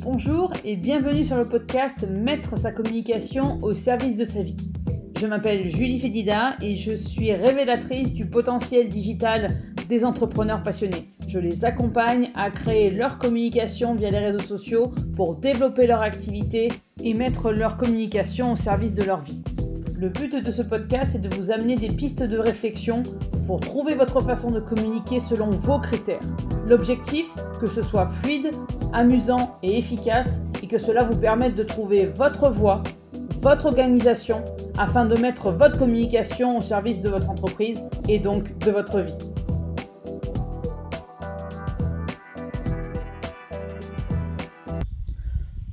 Bonjour et bienvenue sur le podcast Mettre sa communication au service de sa vie. Je m'appelle Julie Fédida et je suis révélatrice du potentiel digital des entrepreneurs passionnés. Je les accompagne à créer leur communication via les réseaux sociaux pour développer leur activité et mettre leur communication au service de leur vie. Le but de ce podcast est de vous amener des pistes de réflexion pour trouver votre façon de communiquer selon vos critères. L'objectif, que ce soit fluide, amusant et efficace et que cela vous permette de trouver votre voie, votre organisation afin de mettre votre communication au service de votre entreprise et donc de votre vie.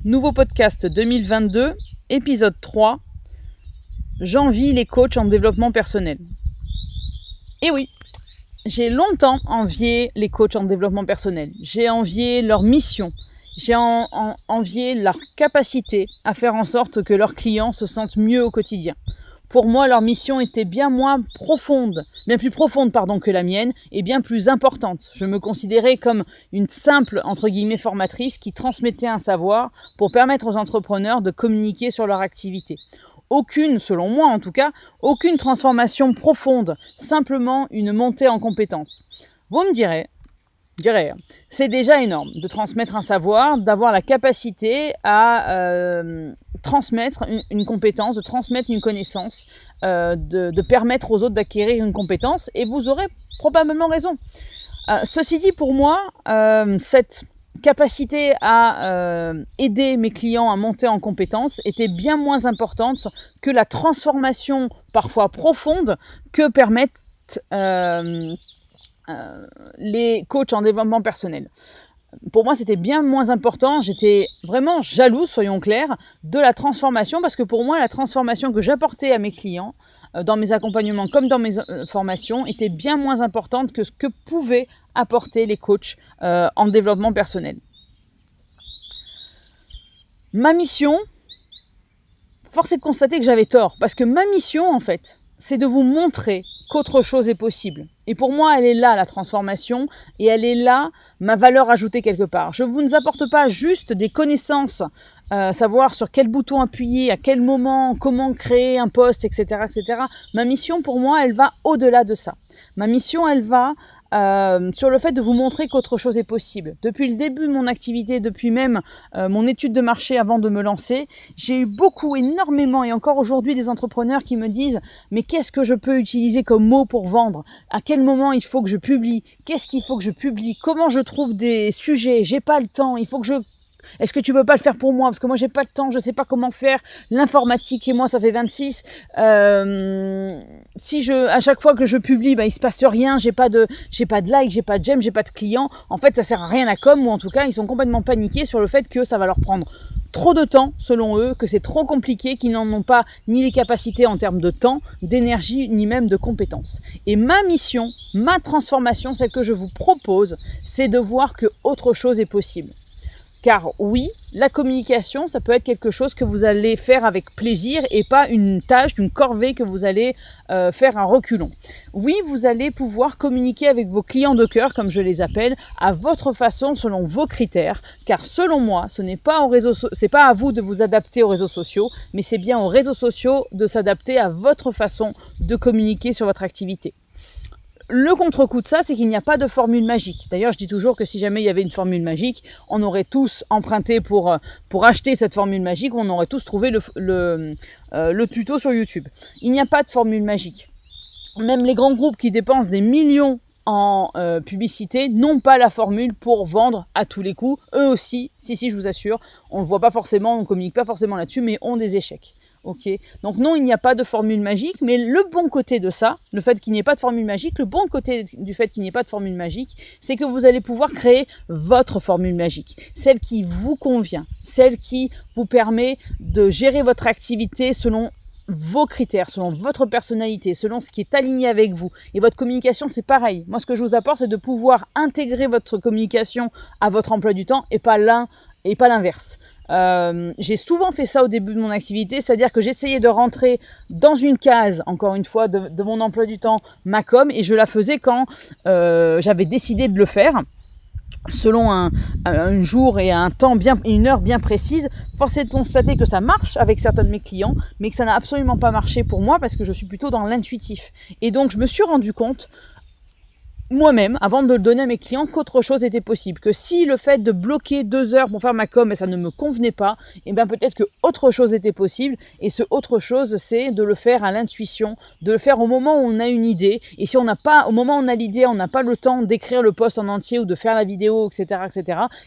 Nouveau podcast 2022, épisode 3. J'envie les coachs en développement personnel. Et oui, j'ai longtemps envié les coachs en développement personnel. J'ai envié leur mission. J'ai envié leur capacité à faire en sorte que leurs clients se sentent mieux au quotidien. Pour moi, leur mission était bien plus profonde que la mienne et bien plus importante. Je me considérais comme une simple, entre guillemets, formatrice qui transmettait un savoir pour permettre aux entrepreneurs de communiquer sur leur activité. Selon moi en tout cas, aucune transformation profonde, simplement une montée en compétences. Vous me direz, c'est déjà énorme de transmettre un savoir, d'avoir la capacité à transmettre une compétence, de transmettre une connaissance, de permettre aux autres d'acquérir une compétence, et vous aurez probablement raison. Ceci dit, pour moi, cette capacité à aider mes clients à monter en compétences était bien moins importante que la transformation parfois profonde que permettent les coachs en développement personnel. Pour moi, c'était bien moins important. J'étais vraiment jalouse, soyons clairs, de la transformation, parce que pour moi, la transformation que j'apportais à mes clients, dans mes accompagnements comme dans mes formations, était bien moins importante que ce que pouvaient apporter les coachs en développement personnel. Ma mission, force est de constater que j'avais tort, parce que ma mission, en fait, c'est de vous montrer qu'autre chose est possible. Et pour moi, elle est là, la transformation, et elle est là, ma valeur ajoutée quelque part. Je ne vous apporte pas juste des connaissances, savoir sur quel bouton appuyer, à quel moment, comment créer un post, etc., etc. Ma mission, pour moi, elle va au-delà de ça. Ma mission, elle va sur le fait de vous montrer qu'autre chose est possible. Depuis le début de mon activité, depuis même mon étude de marché avant de me lancer, j'ai eu énormément, et encore aujourd'hui, des entrepreneurs qui me disent « Mais qu'est-ce que je peux utiliser comme mot pour vendre ? À quel moment il faut que je publie ? Qu'est-ce qu'il faut que je publie ? Comment je trouve des sujets ? J'ai pas le temps, il faut que je... Est-ce que tu peux pas le faire pour moi ? Parce que moi, j'ai pas le temps, je sais pas comment faire. L'informatique et moi, ça fait 26. À chaque fois que je publie, il se passe rien. J'ai pas de like, j'ai pas de j'aime, j'ai pas de clients. En fait, ça sert à rien la com, ou en tout cas, ils sont complètement paniqués sur le fait que ça va leur prendre trop de temps, selon eux, que c'est trop compliqué, qu'ils n'en ont pas ni les capacités en termes de temps, d'énergie, ni même de compétences. Et ma mission, ma transformation, celle que je vous propose, c'est de voir que autre chose est possible. Car oui, la communication, ça peut être quelque chose que vous allez faire avec plaisir et pas une tâche, une corvée que vous allez faire un reculon. Oui, vous allez pouvoir communiquer avec vos clients de cœur, comme je les appelle, à votre façon, selon vos critères. Car selon moi, c'est pas à vous de vous adapter aux réseaux sociaux, mais c'est bien aux réseaux sociaux de s'adapter à votre façon de communiquer sur votre activité. Le contre-coup de ça, c'est qu'il n'y a pas de formule magique. D'ailleurs, je dis toujours que si jamais il y avait une formule magique, on aurait tous emprunté pour acheter cette formule magique, on aurait tous trouvé le tuto sur YouTube. Il n'y a pas de formule magique. Même les grands groupes qui dépensent des millions en publicité n'ont pas la formule pour vendre à tous les coups. Eux aussi, si, je vous assure, on ne le voit pas forcément, on ne communique pas forcément là-dessus, mais ont des échecs. Ok, donc non, il n'y a pas de formule magique, mais le bon côté de ça, le fait qu'il n'y ait pas de formule magique, le bon côté du fait qu'il n'y ait pas de formule magique, c'est que vous allez pouvoir créer votre formule magique, celle qui vous convient, celle qui vous permet de gérer votre activité selon vos critères, selon votre personnalité, selon ce qui est aligné avec vous. Et votre communication, c'est pareil. Moi, ce que je vous apporte, c'est de pouvoir intégrer votre communication à votre emploi du temps et pas l'inverse. J'ai souvent fait ça au début de mon activité, c'est-à-dire que j'essayais de rentrer dans une case, encore une fois, de mon emploi du temps, ma com, et je la faisais quand j'avais décidé de le faire. selon un jour et un temps bien, une heure bien précise. Force est de constater que ça marche avec certains de mes clients, mais que ça n'a absolument pas marché pour moi parce que je suis plutôt dans l'intuitif. Et donc je me suis rendu compte moi-même, avant de le donner à mes clients, qu'autre chose était possible. Que si le fait de bloquer 2 heures pour faire ma com, et ça ne me convenait pas, et bien peut-être que autre chose était possible. Et ce autre chose, c'est de le faire à l'intuition, de le faire au moment où on a une idée. Et si on n'a pas, au moment où on a l'idée, on n'a pas le temps d'écrire le post en entier ou de faire la vidéo, etc.,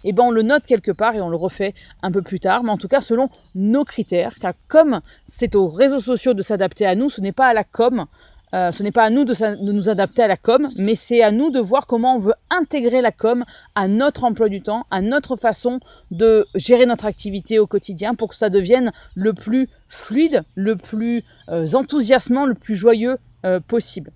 et ben on le note quelque part et on le refait un peu plus tard. Mais en tout cas, selon nos critères, car comme c'est aux réseaux sociaux de s'adapter à nous, ce n'est pas à la com. Ce n'est pas à nous de nous adapter à la com, mais c'est à nous de voir comment on veut intégrer la com à notre emploi du temps, à notre façon de gérer notre activité au quotidien pour que ça devienne le plus fluide, le plus enthousiasmant, le plus joyeux possible.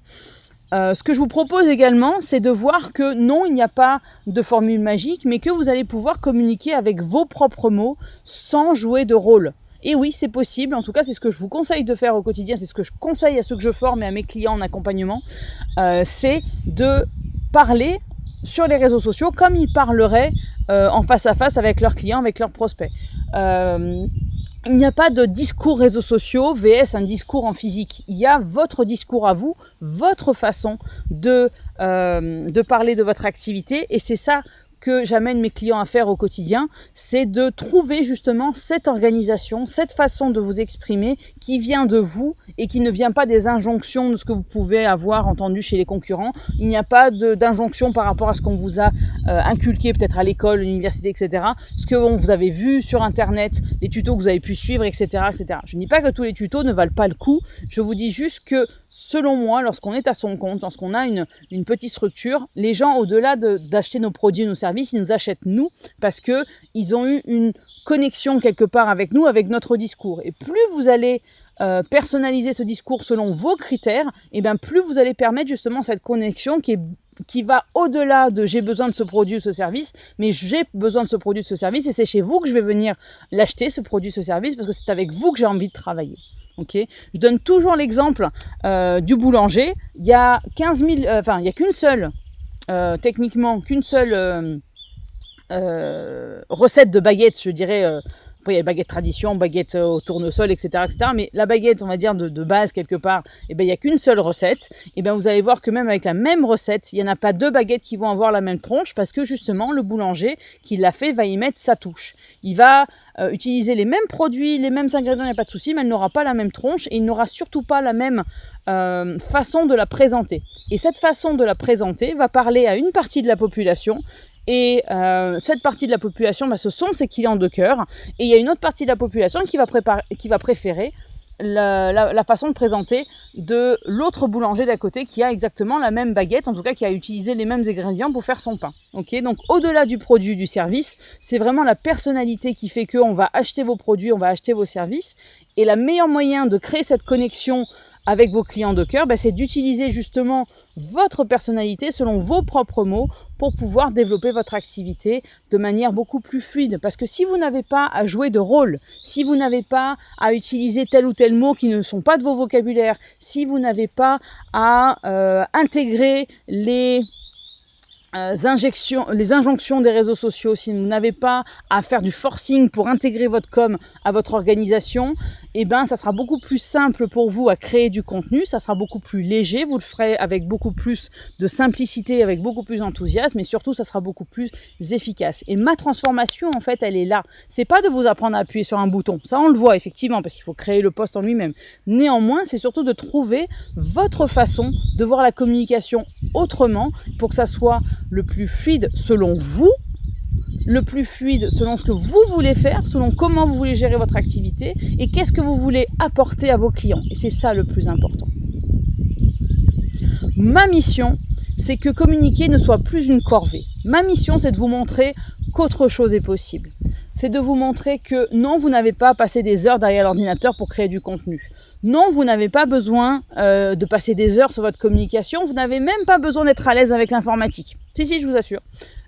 Ce que je vous propose également, c'est de voir que non, il n'y a pas de formule magique, mais que vous allez pouvoir communiquer avec vos propres mots sans jouer de rôle. Et oui, c'est possible. En tout cas, c'est ce que je vous conseille de faire au quotidien. C'est ce que je conseille à ceux que je forme et à mes clients en accompagnement. C'est de parler sur les réseaux sociaux comme ils parleraient en face à face avec leurs clients, avec leurs prospects. Il n'y a pas de discours réseaux sociaux vs un discours en physique. Il y a votre discours à vous, votre façon de parler de votre activité. Et c'est ça que j'amène mes clients à faire au quotidien, c'est de trouver justement cette organisation, cette façon de vous exprimer qui vient de vous et qui ne vient pas des injonctions de ce que vous pouvez avoir entendu chez les concurrents. Il n'y a pas d'injonction par rapport à ce qu'on vous a inculqué peut-être à l'école, à l'université, etc. Ce que vous avez vu sur Internet, les tutos que vous avez pu suivre, etc., etc. Je ne dis pas que tous les tutos ne valent pas le coup, je vous dis juste que selon moi, lorsqu'on est à son compte, lorsqu'on a une petite structure, les gens, au-delà d'acheter nos produits, nos services, ils nous achètent nous parce que ils ont eu une connexion quelque part avec nous, avec notre discours. Et plus vous allez personnaliser ce discours selon vos critères, et bien plus vous allez permettre justement cette connexion qui va au-delà de j'ai besoin de ce produit ou ce service, mais j'ai besoin de ce produit ou ce service et c'est chez vous que je vais venir l'acheter, ce produit, ce service, parce que c'est avec vous que j'ai envie de travailler. Okay. Je donne toujours l'exemple du boulanger. Il y a 15 000, il y a qu'une seule, techniquement, recette de baguette, je dirais. Après, il y a baguette tradition, baguette au tournesol, etc., etc. Mais la baguette, on va dire, de base, quelque part, il n'y a qu'une seule recette. Et bien, vous allez voir que même avec la même recette, il n'y en a pas 2 baguettes qui vont avoir la même tronche parce que, justement, le boulanger qui l'a fait va y mettre sa touche. Il va utiliser les mêmes produits, les mêmes ingrédients, il n'y a pas de souci, mais elle n'aura pas la même tronche et il n'aura surtout pas la même façon de la présenter. Et cette façon de la présenter va parler à une partie de la population. Et cette partie de la population, ce sont ses clients de cœur. Et il y a une autre partie de la population qui va préférer la façon de présenter de l'autre boulanger d'à côté qui a exactement la même baguette, en tout cas qui a utilisé les mêmes ingrédients pour faire son pain. Okay, donc au-delà du produit, du service, c'est vraiment la personnalité qui fait qu'on va acheter vos produits, on va acheter vos services. Et le meilleur moyen de créer cette connexion avec vos clients de cœur, c'est d'utiliser justement votre personnalité selon vos propres mots pour pouvoir développer votre activité de manière beaucoup plus fluide. Parce que si vous n'avez pas à jouer de rôle, si vous n'avez pas à utiliser tel ou tel mot qui ne sont pas de vos vocabulaires, si vous n'avez pas à intégrer les injonctions des réseaux sociaux, si vous n'avez pas à faire du forcing pour intégrer votre com à votre organisation, ça sera beaucoup plus simple pour vous à créer du contenu, ça sera beaucoup plus léger, vous le ferez avec beaucoup plus de simplicité, avec beaucoup plus d'enthousiasme et surtout ça sera beaucoup plus efficace. Et ma transformation en fait elle est là, c'est pas de vous apprendre à appuyer sur un bouton, ça on le voit effectivement parce qu'il faut créer le post en lui-même. Néanmoins c'est surtout de trouver votre façon de voir la communication autrement pour que ça soit le plus fluide selon vous, le plus fluide selon ce que vous voulez faire, selon comment vous voulez gérer votre activité et qu'est-ce que vous voulez apporter à vos clients. Et c'est ça le plus important. Ma mission, c'est que communiquer ne soit plus une corvée. Ma mission, c'est de vous montrer qu'autre chose est possible. C'est de vous montrer que non, vous n'avez pas passé des heures derrière l'ordinateur pour créer du contenu. Non, vous n'avez pas besoin de passer des heures sur votre communication. Vous n'avez même pas besoin d'être à l'aise avec l'informatique. Si, je vous assure.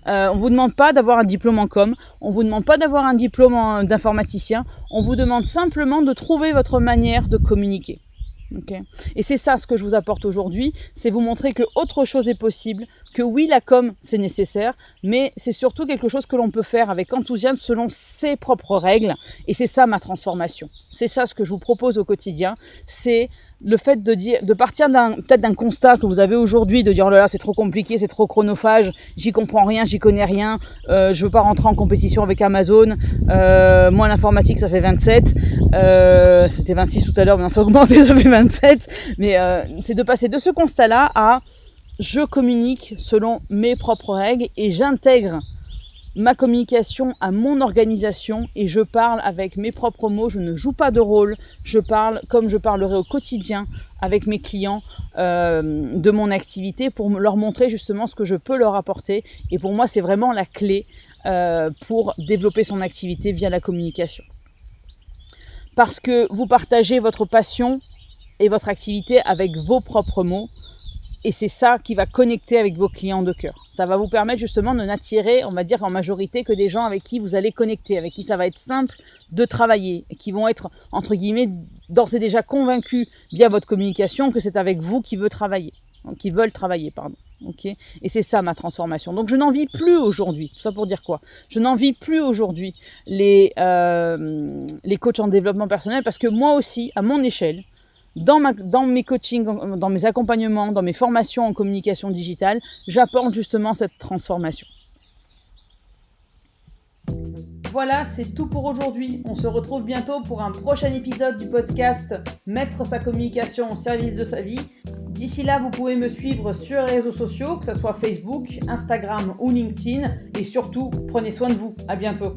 On vous demande pas d'avoir un diplôme en com. On vous demande pas d'avoir un diplôme d'informaticien. On vous demande simplement de trouver votre manière de communiquer. Okay. Et c'est ça ce que je vous apporte aujourd'hui, c'est vous montrer que autre chose est possible, que oui, la com, c'est nécessaire, mais c'est surtout quelque chose que l'on peut faire avec enthousiasme selon ses propres règles. Et c'est ça ma transformation. C'est ça ce que je vous propose au quotidien, c'est le fait de partir peut-être d'un constat que vous avez aujourd'hui, de dire oh là là, c'est trop compliqué, c'est trop chronophage, j'y comprends rien, j'y connais rien, je veux pas rentrer en compétition avec Amazon, moi l'informatique ça fait 27, c'était 26 tout à l'heure, maintenant ça a augmenté, ça fait 27, mais c'est de passer de ce constat-là à je communique selon mes propres règles et j'intègre ma communication à mon organisation et je parle avec mes propres mots, je ne joue pas de rôle, je parle comme je parlerai au quotidien avec mes clients de mon activité pour leur montrer justement ce que je peux leur apporter. Et pour moi, c'est vraiment la clé pour développer son activité via la communication. Parce que vous partagez votre passion et votre activité avec vos propres mots. Et c'est ça qui va connecter avec vos clients de cœur. Ça va vous permettre justement de n'attirer, on va dire en majorité, que des gens avec qui vous allez connecter, avec qui ça va être simple de travailler, et qui vont être, entre guillemets, d'ores et déjà convaincus via votre communication que c'est avec vous qu'ils veulent travailler. Donc, veulent travailler, pardon. Okay. Et c'est ça ma transformation. Donc je n'envie plus aujourd'hui, tout ça pour dire quoi ? Je n'envie plus aujourd'hui les coachs en développement personnel parce que moi aussi, à mon échelle, dans mes coachings, dans mes accompagnements, dans mes formations en communication digitale, j'apporte justement cette transformation. Voilà, c'est tout pour aujourd'hui. On se retrouve bientôt pour un prochain épisode du podcast Mettre sa communication au service de sa vie. D'ici là, vous pouvez me suivre sur les réseaux sociaux, que ce soit Facebook, Instagram ou LinkedIn. Et surtout, prenez soin de vous. À bientôt.